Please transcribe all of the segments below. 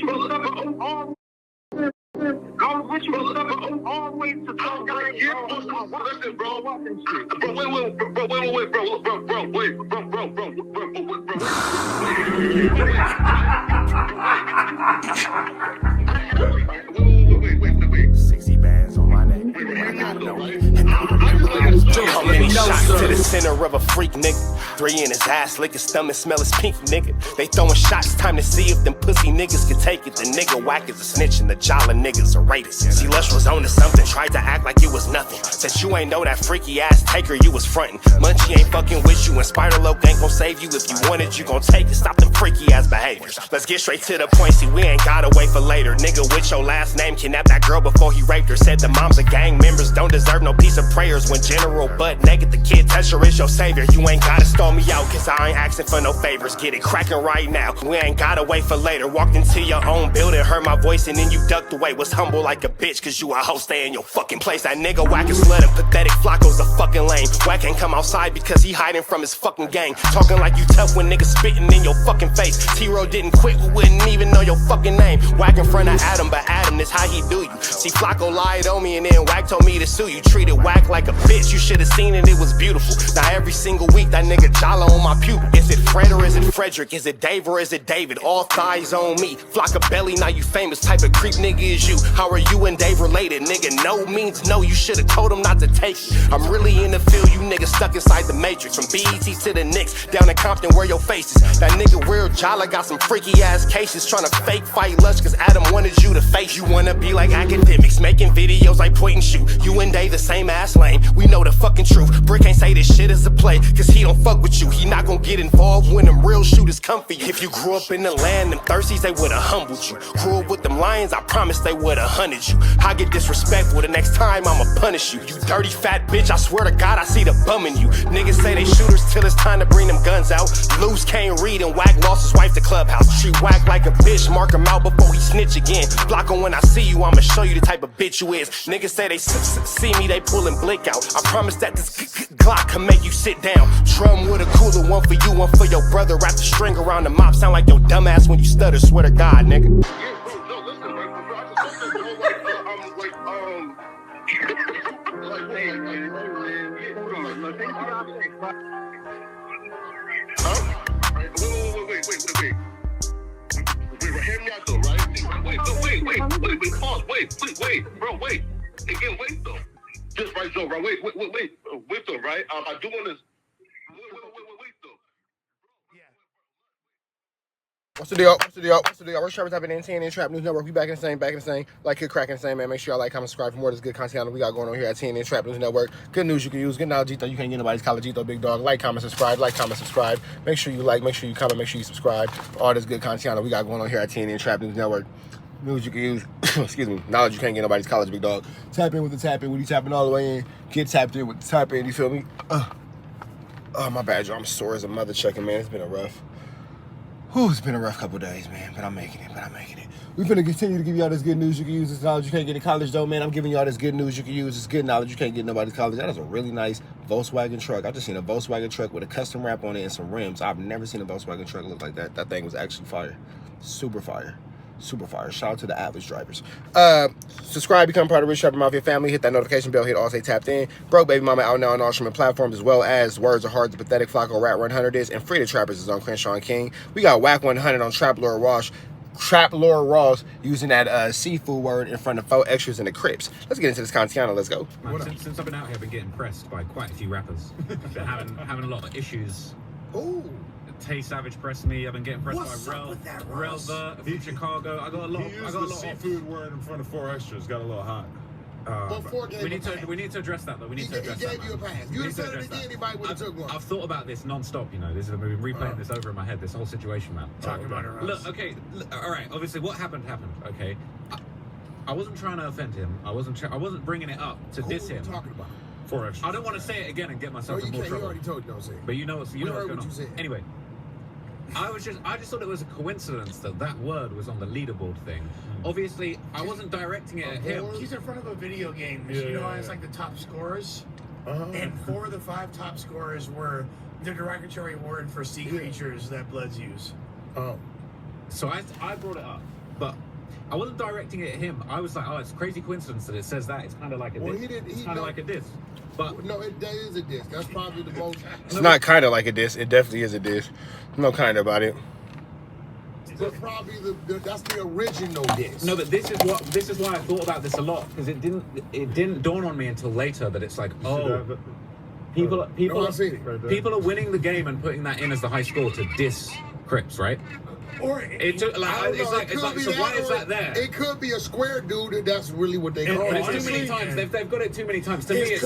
with you all go with you always to talk. Listen, bro. Wait. 60 bands on my neck. I gotta know. How many shots to the center of a freak nigga? 3 in his ass, lick his stomach, smell his pink nigga. They throwing shots, time to see if them pussy niggas can take it. The nigga Wack is a snitch and the Jala niggas are rapists. See, Lush was on to something, tried to act like it was nothing. Since you ain't know that freaky ass taker, you was frontin'. Munchie ain't fucking with you, and Spider-Loc ain't gon' save you. If you want it, you gon' take it. Stop them freaky ass behaviors. Let's get straight to the point, see, we ain't gotta wait for later. Nigga with your last name kidnapped that girl before he raped her. Said the moms of gang members don't deserve no piece of prayers. When general butt naked, the kid Tesher is your savior. You ain't gotta stall me out, cause I ain't asking for no favors. Get it cracking right now, we ain't gotta wait for later. Walked into your own building, heard my voice, and then you ducked away. Was humble like a bitch, cause you a hoe, stay in your fucking place. That nigga Wack is slut and pathetic, FLAKKO's a fucking lame. Wack ain't come outside because he hiding from his fucking gang. Talking like you tough when niggas spitting in your fucking face. T-Ro didn't quit, we wouldn't even know your fucking name. Wack in front of Adam, but Adam is how he do you. See, FLAKKO lied on me and then Wack told me to sue you. Treated Wack like a bitch, you should've seen it, it was beautiful. Now every single week that nigga Jala on my pupil. Is it Fred or is it Frederick? Is it Dave or is it David? All thighs on me. FLAKKO belly, now you famous. Type of creep nigga is you. How are you and Dave related? Nigga, no means no. You should've told him not to take it. I'm really in the field, you niggas stuck inside the matrix. From BET to the Knicks, down in Compton where your face is. That nigga real Jala got some freaky ass cases. Tryna fake fight Lush cause Adam wanted you to face. You wanna be like academics, making videos like point and shoot. You and Dave the same ass lane, we know the fucking truth. Brick ain't say this shit is a play, cause he don't fuck with you. He not gon' get involved when them real shooters come for you. If you grew up in the land, them thirsties, they would've humbled you. Grew up with them lions, I promise they would've hunted you. I get disrespectful, the next time I'ma punish you. You dirty fat bitch, I swear to God I see the bum in you. Niggas say they shooters till it's time to bring them guns out. Loose can't read and Wack lost his wife to Clubhouse. Treat Wack like a bitch, mark him out before he snitch again. FLAKKO, when I see you, I'ma show you the type of bitch you is. Niggas say they see me, they pullin' blick out. I promise that this Glock can make you sit down. Drum with a cooler, one for you, one for your brother. Wrap the string around the mop, sound like your dumb ass when you stutter. Swear to God, nigga. Hear me out though, right? Pause. Wait, bro, wait. Again, wait though. Just right though, right? Wait though, right? I do want to. Wait though. What's the deal? We're Trappers typing in TNN Trap News Network. We back in the same. Like, hit crack in the same, man. Make sure y'all like, comment, subscribe for more of this good content we got going on here at TNN Trap News Network. Good news you can use. Good knowledge, you can't get nobody's college, big dog. Like, comment, subscribe. Make sure you like, make sure you comment, make sure you subscribe. All this good content we got going on here at TNN Trap News Network. News you can use. Excuse me. Knowledge you can't get nobody's college, big dog. Tap in with the tap in. When you tapping all the way in, get tapped in with the tap in. You feel me? Oh, my bad, y'all. I'm sore as a mother chucking, man. It's been a rough couple days, man, but I'm making it. We're gonna continue to give y'all this good news you can use. This knowledge you can't get in college, though, man. I'm giving y'all this good news you can use. This good knowledge you can't get in nobody's college. That is a really nice Volkswagen truck. I just seen a Volkswagen truck with a custom wrap on it and some rims. I've never seen a Volkswagen truck look like that. That thing was actually fire. Super fire. Shout out to the average drivers. Subscribe, become part of Rich Trapper Mafia family. Hit that notification bell. Hit all say tapped in. Broke Baby Mama out now on all streaming platforms, as well as Words Are Hard, the pathetic FLAKKO Rat 100 is, and Free the Trappers is on Crenshaw and King. We got Wack 100 on Traplore Ross using that seafood word in front of 4 extras in the Crips. Let's get into this content. Let's go. Man, since I've been out here, I've been getting pressed by quite a few rappers. Been having a lot of issues. Ooh. Tay Savage pressed me. I've been getting pressed by Relva, Chicago. I got a lot. He used the seafood word in front of 4 extras. Got a little hot. We need to address that though. We need to address that. He gave you a pass. You said it again, anybody would have took one. I've thought about this non-stop. You know, we've been replaying this over in my head. This whole situation, man. Talking about it. Look, okay. All right. Obviously, what happened. Okay. I wasn't trying to offend him. I wasn't bringing it up to diss him. Talking about 4 extras. I don't want to say it again and get myself in more trouble. You already told you don't say it. But you know what's going on. Anyway. I just thought it was a coincidence that word was on the leaderboard thing. Obviously, I wasn't directing it at him. He's in front of a video game. You know, it's like the top scorers. And 4 of the 5 top scorers were the derogatory word for sea creatures that Bloods use. So I brought it up. but I wasn't directing it at him. I was like, oh, it's a crazy coincidence that it says that. It's kind of like a diss. It's kind of like a diss. But no, that is a diss. That's probably the most. It's not kind of like a diss. It definitely is a diss. No kind about it. But probably that's the original diss. no, but this is why I thought about this a lot, because it didn't dawn on me until later that it's like, oh, people are winning the game and putting that in as the high score to diss Crips, right? Or It took like it's like so why is that there? It could be a square dude. That's really what they call But it. it's too many times. They've got it too many times. To me, it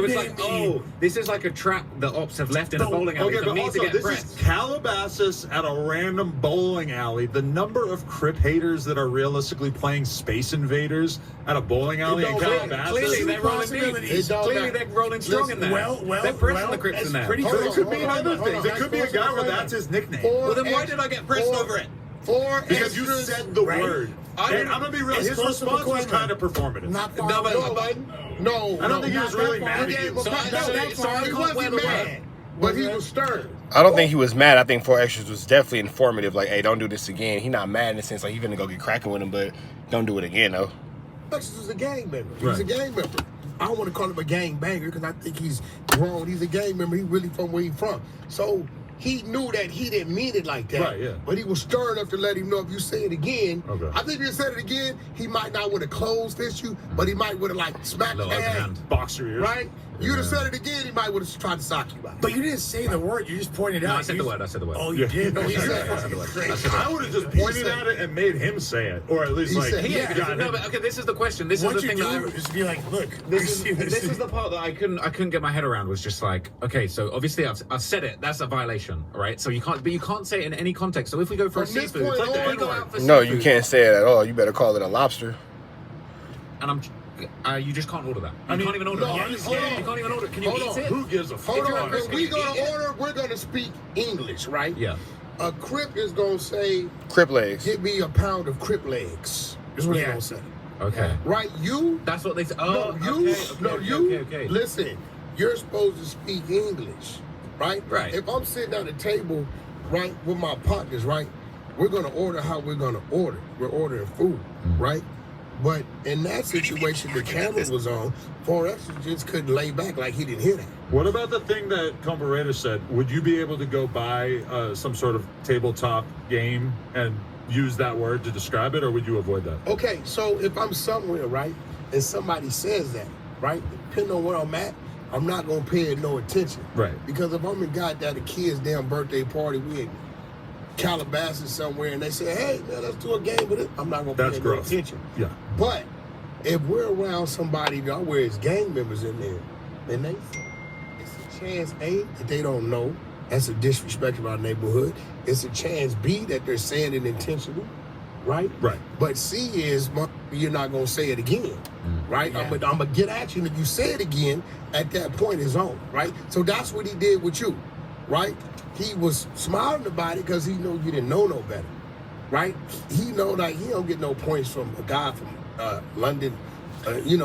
was like, oh, this is like a trap the ops have left in a bowling alley for me to get this pressed. is Calabasas at a random bowling alley. The number of Crip haters that are realistically playing Space Invaders at a bowling alley in Calabasas. Clearly, they're rolling deep. Clearly, they're rolling strong in there. They're pressing the Crips in there. It could be other things. It could be a guy where that's his nickname. Well, then why did I get pressed over it? Because you said the word. And I'm gonna be real. His response was kind of performative. Not No, no. I don't think he was really mad at you. So I can't mad, but he was stern. I don't think he was mad. I think 4 Extras was definitely informative. Like, hey, don't do this again. He not mad in the sense like he gonna go get cracking with him, but don't do it again though. Extras is a gang member. He's a gang member. I don't want to call him a gang banger because I think he's grown. He's a gang member. He really from where he's from. So he knew that he didn't mean it like that. Right, yeah. But he was stern enough to let him know if you say it again. Okay. I think if you said it again, he might not would have closed fist you, but he might would have like smacked the hand. Box your ears. Right? You'd have said it again, he might would have tried to sock you out. But you didn't say the word. You just pointed out. No, I said the word. I said the word. Oh, you did? No, he said it. I would have just pointed at it and made him say it, or at least He like said- No, but okay. This is the question. This is What the you thing do that is be like, look, this is the part that I couldn't get my head around. Was just like, okay, so obviously I've said it. That's a violation, right? So you can't say it in any context. So if we go for a From this seafood, point on, if we go out for No, seafood, you can't say it at all. You better call it a lobster. And you just can't order that. You can't even order no, it. hold on. You can't even order it. Can you Hold eat on. it? who gives a fuck? Hold you're on, a Crip, when we can you go eat to it? order, we're gonna speak English, right? Yeah. A Crip is gonna say, Crip legs. "Give me a pound of Crip legs." Is what they're gonna say, Okay. right? You, That's what they say. no, Oh, you, okay, okay. Listen, you're supposed to speak English, right? Right. If I'm sitting at a table, right, with my partners, right, we're gonna order how we're gonna order. We're ordering food, right? But in that situation, the camera was on. 4 Extras just couldn't lay back like he didn't hear that. What about the thing that Comparada said? Would you be able to go buy some sort of tabletop game and use that word to describe it, or would you avoid that? Okay, so if I'm somewhere, right, and somebody says that, right, depending on where I'm at, I'm not gonna pay it no attention. Right. Because if I'm in goddamn a kid's damn birthday party, we in Calabasas somewhere, and they say, hey, man, let's do a game with it, I'm not gonna That's pay no gross. attention. Yeah. But if we're around somebody that where it's gang members in there, then it's a chance, A, that they don't know. That's a disrespect of our neighborhood. It's a chance, B, that they're saying it intentionally, right? Right. But C is, you're not going to say it again, right? Yeah. I'm going to get at you, and if you say it again, at that point it's on, right? So that's what he did with you, right? He was smiling about it because he knew you didn't know no better, right? He know that he don't get no points from a guy from London,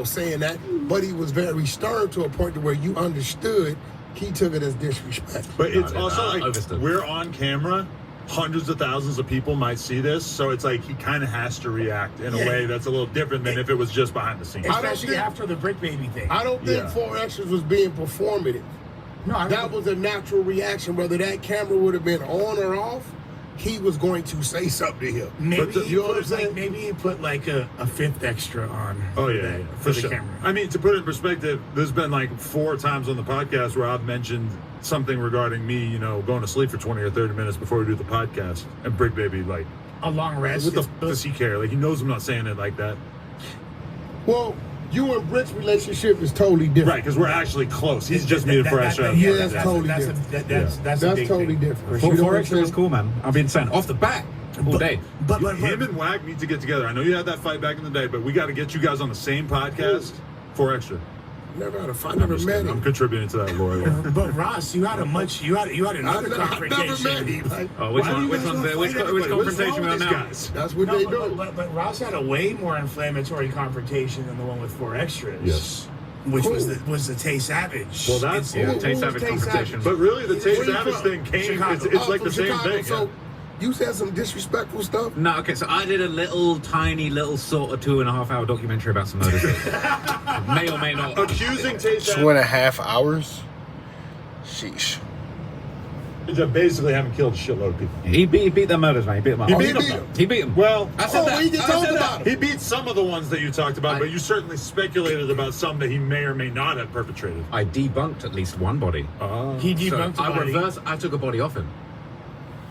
saying that, but he was very stern to a point to where you understood he took it as disrespect. But it's No, also like understood. we're on camera. Hundreds of thousands of people might see this, so it's like he kind of has to react in a way that's a little different than if it was just behind the scenes. Especially after the Brick Baby thing. I don't think Yeah. 4 Extras was being performative. No, That was a natural reaction. Whether that camera would have been on or off, he was going to say something to him. maybe But the- he you know what put I'm saying? like maybe he put like a fifth extra on. Oh yeah, for the sure. camera. I mean, to put it in perspective, there's been like 4 times on the podcast where I've mentioned something regarding me, going to sleep for 20 or 30 minutes before we do the podcast, and Brick Baby like, A long rest. what the f does he care? Like he knows I'm not saying it like that, Well, you and Brick's relationship is totally different. right? Because we're actually close. He's just muted for extra. yeah, that's totally that's different. That's a That's big totally thing. different. Four You know what I'm Extra was saying? cool, man. I've been saying off the bat all day. But Him and Wack need to get together. I know you had that fight back in the day, but we got to get you guys on the same podcast. 4 Extra. Never had a fight. I'm Never just met kidding. I'm him. contributing to that, Lori. But Ross, you had another I've never met confrontation. him. Like, Oh, which Why do one? you Which guys one? wanna Which fight everybody? What's confrontation wrong we with on these now? guys? that's what they No, do. but Ross had a way more inflammatory confrontation than the one with 4 Extras. Yes. Which Cool. was the Tay Savage. Well, that's- incident. Yeah, Tay Who was Savage Tay confrontation. But really, the Where Tay you Savage from? thing came. Chicago. It's like from the same Chicago. thing. So You said some disrespectful stuff. No, okay, so I did a tiny little sort of 2.5 hour documentary about some murders. May or may not. Accusing Tate 2.5 hours? Sheesh. Basically haven't killed a shitload of people. He beat them murders, man. He beat them up. He beat them. He beat them. Well, I said that. We can I talk said about that. it. he beat some of the ones that you talked about, but you certainly speculated about some that he may or may not have perpetrated. I debunked at least one body. He debunked I the body. I took a body off him.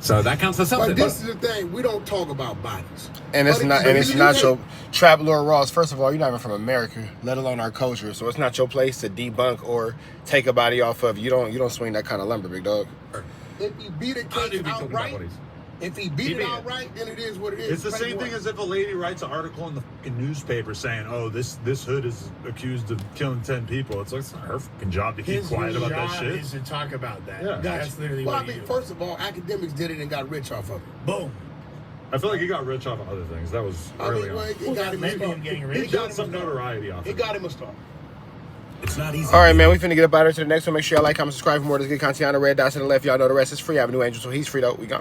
So that counts for something. But this is the thing, we don't talk about bodies. And it's But not, if and you it's do not that- your Traplore Ross. First of all, you're not even from America, let alone our culture. So it's not your place to debunk or take a body off of. You don't swing that kind of lumber, big dog. If he beat a I do case be talking about outright, bodies. if he beat it outright, then it is what it is. It's the same thing as if a lady writes an article in the fucking newspaper saying, "Oh, this hood is accused of killing 10 people." It's like it's not her fucking job to keep His quiet about that job shit. is to talk about that. Yeah. That's literally Well, what I he mean, do. first of all, academics did it and got rich off of it. Boom. I feel like he got rich off of other things. That was I early mean, well, on. it got him a Maybe start. him getting It rich. He got got him some a start. notoriety off It of got him a start. It's not easy. All right, man, we finna get up out of here to the next one. Make sure y'all like, comment, subscribe for more of this good content on the red dots to the left. Y'all know the rest is free. I have a new angel, so he's free though. We gone.